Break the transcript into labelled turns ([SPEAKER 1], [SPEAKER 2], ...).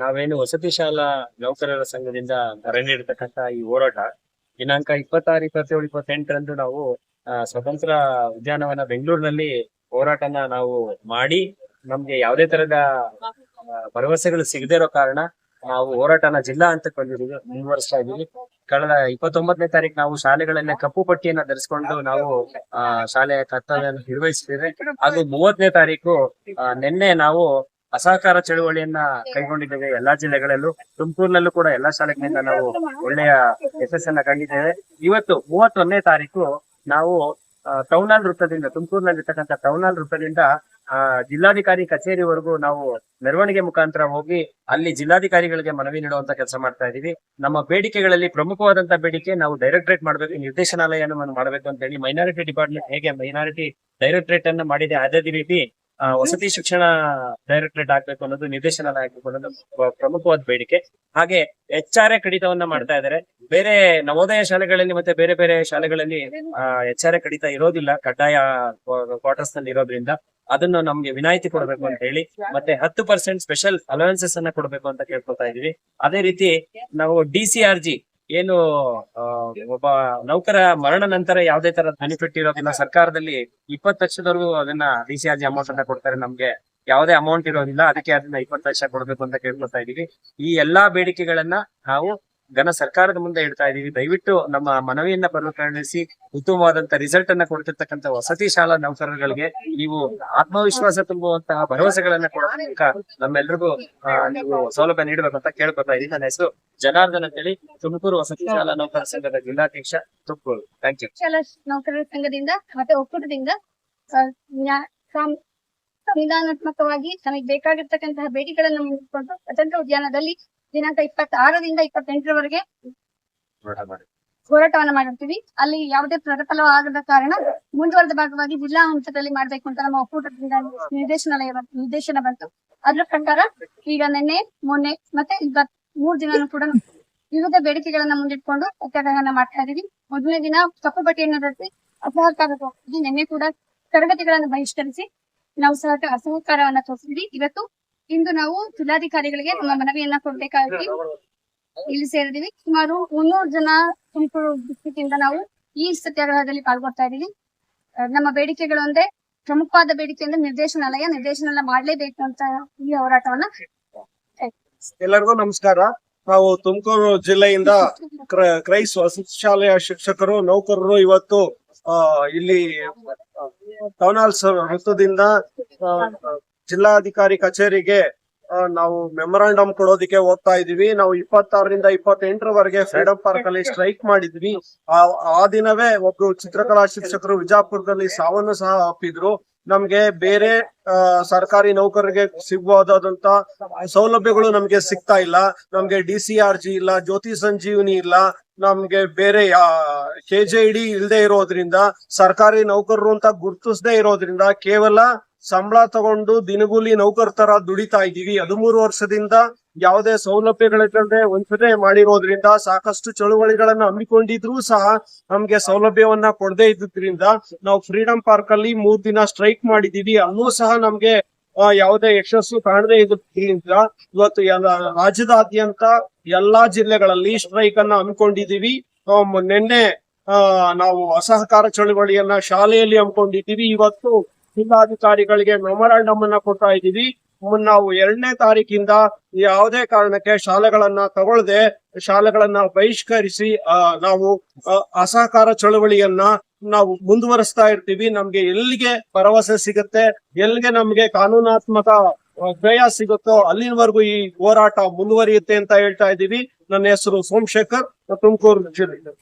[SPEAKER 1] ನಾವೇನು ವಸತಿ ಶಾಲಾ ನೌಕರರ ಸಂಘದಿಂದ ಕರೆ ನೀಡತಕ್ಕಂತ ಈ ಹೋರಾಟ ದಿನಾಂಕ 26, 27, 28ರಂದು ನಾವು ಸ್ವತಂತ್ರ ಉದ್ಯಾನವನ ಬೆಂಗಳೂರಿನಲ್ಲಿ ಹೋರಾಟನ ನಾವು ಮಾಡಿ ನಮ್ಗೆ ಯಾವುದೇ ತರದ ಭರವಸೆಗಳು ಸಿಗದೇ ಇರೋ ಕಾರಣ ನಾವು ಹೋರಾಟನ ಜಿಲ್ಲಾ ಹಂತಕ್ಕೆ ಮುಂದುವರಿಸ್ತಾ ಇದೀವಿ. ಕಳೆದ 29ನೇ ತಾರೀಕು ನಾವು ಶಾಲೆಗಳನ್ನ ಕಪ್ಪು ಪಟ್ಟಿಯನ್ನ ಧರಿಸಿಕೊಂಡು ನಾವು ಶಾಲೆಯ ಕರ್ತವ್ಯವನ್ನು ನಿರ್ವಹಿಸಿದ್ದೇವೆ. ಹಾಗೂ 30ನೇ ತಾರೀಕು ನಿನ್ನೆ ನಾವು ಅಸಹಕಾರ ಚಳುವಳಿಯನ್ನ ಕೈಗೊಂಡಿದ್ದೇವೆ ಎಲ್ಲಾ ಜಿಲ್ಲೆಗಳಲ್ಲೂ. ತುಮಕೂರಿನಲ್ಲೂ ಕೂಡ ಎಲ್ಲಾ ಶಾಲೆಗಳಿಂದ ನಾವು ಒಳ್ಳೆಯ ಯಶಸ್ಸನ್ನ ಕಂಡಿದ್ದೇವೆ. ಇವತ್ತು 31ನೇ ತಾರೀಕು ನಾವು ಟೌನ್ ಹಾಲ್ ವೃತ್ತದಿಂದ, ತುಮಕೂರಿನಲ್ಲಿರ್ತಕ್ಕಂಥ ಟೌನ್ ಹಾಲ್ ವೃತ್ತದಿಂದ ಜಿಲ್ಲಾಧಿಕಾರಿ ಕಚೇರಿವರೆಗೂ ನಾವು ಮೆರವಣಿಗೆ ಮುಖಾಂತರ ಹೋಗಿ ಅಲ್ಲಿ ಜಿಲ್ಲಾಧಿಕಾರಿಗಳಿಗೆ ಮನವಿ ನೀಡುವಂತ ಕೆಲಸ ಮಾಡ್ತಾ ಇದೀವಿ. ನಮ್ಮ ಬೇಡಿಕೆಗಳಲ್ಲಿ ಪ್ರಮುಖವಾದಂತ ಬೇಡಿಕೆ ನಾವು ಡೈರೆಕ್ಟರೇಟ್ ಮಾಡಬೇಕು, ನಿರ್ದೇಶನಾಲಯವನ್ನು ಮಾಡಬೇಕು ಅಂತ ಹೇಳಿ. ಮೈನಾರಿಟಿ ಡಿಪಾರ್ಟ್ಮೆಂಟ್ ಹೇಗೆ ಮೈನಾರಿಟಿ ಡೈರೆಕ್ಟರೇಟ್ ಅನ್ನು ಮಾಡಿದೆ, ಅದೇ ರೀತಿ ವಸತಿ ಶಿಕ್ಷಣ ಡೈರೆಕ್ಟರೇಟ್ ಆಗ್ಬೇಕು ಅನ್ನೋದು, ನಿರ್ದೇಶನಾಲಯ ಆಗ್ಬೇಕು ಅನ್ನೋದು ಪ್ರಮುಖವಾದ ಬೇಡಿಕೆ. ಹಾಗೆ HR ಕಡಿತವನ್ನ ಮಾಡ್ತಾ ಇದ್ದಾರೆ. ಬೇರೆ ನವೋದಯ ಶಾಲೆಗಳಲ್ಲಿ ಮತ್ತೆ ಬೇರೆ ಬೇರೆ ಶಾಲೆಗಳಲ್ಲಿ HR ಕಡಿತ ಇರೋದಿಲ್ಲ, ಕಡ್ಡಾಯ ಕ್ವಾರ್ಟರ್ಸ್ ನಲ್ಲಿ ಇರೋದ್ರಿಂದ ಅದನ್ನು ನಮ್ಗೆ ವಿನಾಯಿತಿ ಕೊಡಬೇಕು ಅಂತ ಹೇಳಿ, ಮತ್ತೆ 10% ಸ್ಪೆಷಲ್ ಅಲವೆನ್ಸಸ್ ಅನ್ನ ಕೊಡಬೇಕು ಅಂತ ಕೇಳ್ಕೊತಾ ಇದೀವಿ. ಅದೇ ರೀತಿ ನಾವು DCRG ಏನು ಒಬ್ಬ ನೌಕರ ಮರಣ ನಂತರ ಯಾವುದೇ ತರ ಬೆನಿಫಿಟ್ ಇರೋದಿಲ್ಲ, ಸರ್ಕಾರದಲ್ಲಿ 20 ಲಕ್ಷದವರೆಗೂ ಅದನ್ನ DCRG ಅಮೌಂಟ್ ಅನ್ನ ಕೊಡ್ತಾರೆ, ನಮ್ಗೆ ಯಾವುದೇ ಅಮೌಂಟ್ ಇರೋದಿಲ್ಲ, ಅದಕ್ಕೆ ಅದನ್ನ 20 ಲಕ್ಷ ಕೊಡ್ಬೇಕು ಅಂತ ಕೇಳ್ಕೊತಾ ಇದೀವಿ. ಈ ಎಲ್ಲಾ ಬೇಡಿಕೆಗಳನ್ನ ನಾವು ಘನ ಸರ್ಕಾರದ ಮುಂದೆ ಇಡ್ತಾ ಇದೀವಿ. ದಯವಿಟ್ಟು ನಮ್ಮ ಮನವಿಯನ್ನ ಪರಿಗಣಿಸಿ ಉತ್ತಮವಾದಂತ ರಿಸಲ್ಟ್ ಅನ್ನ ಕೊಡ್ತಿರ್ತಕ್ಕಂಥ ವಸತಿ ಶಾಲಾ ನೌಕರರಿಗೆ ನೀವು ಆತ್ಮವಿಶ್ವಾಸ ತುಂಬುವಂತಹ ಭರವಸೆಗಳನ್ನ ಕೊಡೋದಕ್ಕ ನಮ್ಮೆಲ್ರಿಗೂ ನೀವು ಸೌಲಭ್ಯ ನೀಡಬೇಕಂತ ಕೇಳ್ಕೊತಾ ಇದೀನಿ. ನನ್ನ ಹೆಸರು ಜನಾರ್ದನ್ ಅಂತೇಳಿ, ತುಮಕೂರು ವಸತಿ ಶಾಲಾ ನೌಕರ ಸಂಘದ ಜಿಲ್ಲಾಧ್ಯಕ್ಷ, ತುಮಕೂರು. Thank you.
[SPEAKER 2] ಶಾಲಾ ನೌಕರರ ಸಂಘದಿಂದ ಮತ್ತೆ ಒಕ್ಕೂಟದಿಂದ ಸಂವಿಧಾನಾತ್ಮಕವಾಗಿ ನಮಗೆ ಬೇಕಾಗಿರ್ತಕ್ಕಂತಹ ಬೇಡಿಕೆಗಳನ್ನು ಮುಂದಿಟ್ಕೊಂಡು ಸ್ವತಂತ್ರ ಉದ್ಯಾನದಲ್ಲಿ ದಿನಾಂಕ 26ರಿಂದ 28ರವರೆಗೆ ಹೋರಾಟವನ್ನ ಮಾಡಿರ್ತೀವಿ. ಅಲ್ಲಿ ಯಾವುದೇ ಪ್ರತಿಫಲವಾಗದ ಕಾರಣ ಮುಂದುವರೆದ ಭಾಗವಾಗಿ ಜಿಲ್ಲಾ ಹಂತದಲ್ಲಿ ಮಾಡ್ಬೇಕು ಅಂತ ನಮ್ಮ ಒಕ್ಕೂಟದಿಂದ ನಿರ್ದೇಶನ ಬಂತು. ಅದ್ರ ಪ್ರಕಾರ ಈಗ ನಿನ್ನೆ, ಮೊನ್ನೆ ಮತ್ತೆ 3 ದಿನಾನು ಕೂಡ ವಿವಿಧ ಬೇಡಿಕೆಗಳನ್ನ ಮುಂದಿಟ್ಕೊಂಡು ಸತ್ಯಾಗ್ರಹವನ್ನ ಮಾಡ್ತಾ ಇದೀವಿ. ಮೊದಲನೇ ದಿನ ಕಪ್ಪು ಪಟ್ಟಿಯನ್ನು ಧರಿಸಿ ಅಸಹಕಾರ, ನಿನ್ನೆ ಕೂಡ ತರಗತಿಗಳನ್ನು ಬಹಿಷ್ಕರಿಸಿ ನಾವು ಅಸಹಕಾರವನ್ನ ತೋರಿಸಿದ್ವಿ. ಇಂದು ನಾವು ಜಿಲ್ಲಾಧಿಕಾರಿಗಳಿಗೆ ನಮ್ಮ ಮನವಿಯನ್ನ ಕೊಡ್ಬೇಕಾಗಿ ಇಲ್ಲಿ ಸೇರಿದೀವಿ. ಸುಮಾರು 300 ಜನ ತುಮಕೂರು ಡಿಸ್ಟ್ರಿಕ್ಟ್ ಇಂದ ನಾವು ಈ ಸತ್ಯಾಗ್ರಹದಲ್ಲಿ ಪಾಲ್ಗೊಳ್ತಾ ಇದೀವಿ. ನಮ್ಮ ಬೇಡಿಕೆಗಳು ಅಂದ್ರೆ, ಪ್ರಮುಖವಾದ ಬೇಡಿಕೆ ಅಂದ್ರೆ ನಿರ್ದೇಶನಾಲಯ ಮಾಡ್ಲೇಬೇಕು ಅಂತ ಈ ಹೋರಾಟವನ್ನ.
[SPEAKER 3] ಎಲ್ಲರಿಗೂ ನಮಸ್ಕಾರ. ನಾವು ತುಮಕೂರು ಜಿಲ್ಲೆಯಿಂದ ಕ್ರೈಸ್ ವಸತಿ ಶಾಲೆಯ ಶಿಕ್ಷಕರು, ನೌಕರರು ಇವತ್ತು ಇಲ್ಲಿ ಟೌನ್ ಹಾಲ್ ವೃತ್ತದಿಂದ ಜಿಲ್ಲಾಧಿಕಾರಿ ಕಚೇರಿಗೆ ನಾವು ಮೆಮೊರಾಂಡಮ್ ಕೊಡೋದಕ್ಕೆ ಹೋಗ್ತಾ ಇದೀವಿ. ನಾವು 26ರಿಂದ 28ರವರೆಗೆ ಫ್ರೀಡಂ ಪಾರ್ಕ್ ಅಲ್ಲಿ ಸ್ಟ್ರೈಕ್ ಮಾಡಿದ್ವಿ. ಆ ದಿನವೇ ಒಬ್ರು ಚಿತ್ರಕಲಾ ಶಿಕ್ಷಕರು ವಿಜಾಪುರದಲ್ಲಿ ಸಾವನ್ನು ಸಹ ಅಪ್ಪಿದ್ರು. ನಮ್ಗೆ ಬೇರೆ ಸರ್ಕಾರಿ ನೌಕರರಿಗೆ ಸಿಗಬಹುದಾದಂತ ಸೌಲಭ್ಯಗಳು ನಮ್ಗೆ ಸಿಗ್ತಾ ಇಲ್ಲ. ನಮ್ಗೆ DCRG ಇಲ್ಲ, ಜ್ಯೋತಿ ಸಂಜೀವಿನಿ ಇಲ್ಲ, ನಮ್ಗೆ ಬೇರೆ KJID ಇಲ್ಲದೆ ಇರೋದ್ರಿಂದ, ಸರ್ಕಾರಿ ನೌಕರರು ಅಂತ ಗುರುತಿಸದೇ ಇರೋದ್ರಿಂದ ಕೇವಲ ಸಂಬಳ ತಗೊಂಡು ದಿನಗೂಲಿ ನೌಕರ ತರ ದುಡಿತಾ ಇದೀವಿ. 13 ವರ್ಷದಿಂದ ಯಾವುದೇ ಸೌಲಭ್ಯಗಳಿಲ್ಲದೆ ವಂಚನೆ ಮಾಡಿರೋದ್ರಿಂದ, ಸಾಕಷ್ಟು ಚಳುವಳಿಗಳನ್ನ ಹಮ್ಮಿಕೊಂಡಿದ್ರು ಸಹ ನಮ್ಗೆ ಸೌಲಭ್ಯವನ್ನ ಕೊಡದೇ ಇದ್ದಿದ್ರಿಂದ ನಾವು ಫ್ರೀಡಂ ಪಾರ್ಕ್ ಅಲ್ಲಿ 3 ದಿನ ಸ್ಟ್ರೈಕ್ ಮಾಡಿದೀವಿ. ಅಲ್ಲೂ ಸಹ ನಮ್ಗೆ ಯಾವುದೇ ಯಶಸ್ಸು ಕಾಣದೇ ಇದ್ರಿಂದ ಇವತ್ತು ರಾಜ್ಯದಾದ್ಯಂತ ಎಲ್ಲಾ ಜಿಲ್ಲೆಗಳಲ್ಲಿ ಸ್ಟ್ರೈಕ್ ಅನ್ನ ಹಮ್ಮಿಕೊಂಡಿದೀವಿ. ನಿನ್ನೆ ನಾವು ಅಸಹಕಾರ ಚಳುವಳಿಯನ್ನ ಶಾಲೆಯಲ್ಲಿ ಹಮ್ಮಿಕೊಂಡಿದ್ದೀವಿ. ಇವತ್ತು ಜಿಲ್ಲಾಧಿಕಾರಿಗಳಿಗೆ ಮೆಮೊರಾಂಡಮ್ ಅನ್ನ ಕೊಡ್ತಾ ಇದ್ದೀವಿ. ನಾವು 2ನೇ ತಾರೀಕಿಂದ ಯಾವುದೇ ಕಾರಣಕ್ಕೆ ಶಾಲೆಗಳನ್ನ ತಗೊಳ್ಳದೆ, ಶಾಲೆಗಳನ್ನ ಬಹಿಷ್ಕರಿಸಿ ನಾವು ಅಸಹಕಾರ ಚಳುವಳಿಯನ್ನ ನಾವು ಮುಂದುವರಿಸ್ತಾ ಇರ್ತೀವಿ. ನಮ್ಗೆ ಎಲ್ಲಿಗೆ ಭರವಸೆ ಸಿಗುತ್ತೆ, ಎಲ್ಲಿಗೆ ನಮ್ಗೆ ಕಾನೂನಾತ್ಮಕ ಜಯ ಸಿಗುತ್ತೋ ಅಲ್ಲಿನವರೆಗೂ ಈ ಹೋರಾಟ ಮುಂದುವರಿಯುತ್ತೆ ಅಂತ ಹೇಳ್ತಾ ಇದ್ದೀವಿ. ನನ್ನ ಹೆಸರು ಸೋಮಶೇಖರ್, ತುಮಕೂರು ಜಿಲ್ಲೆ.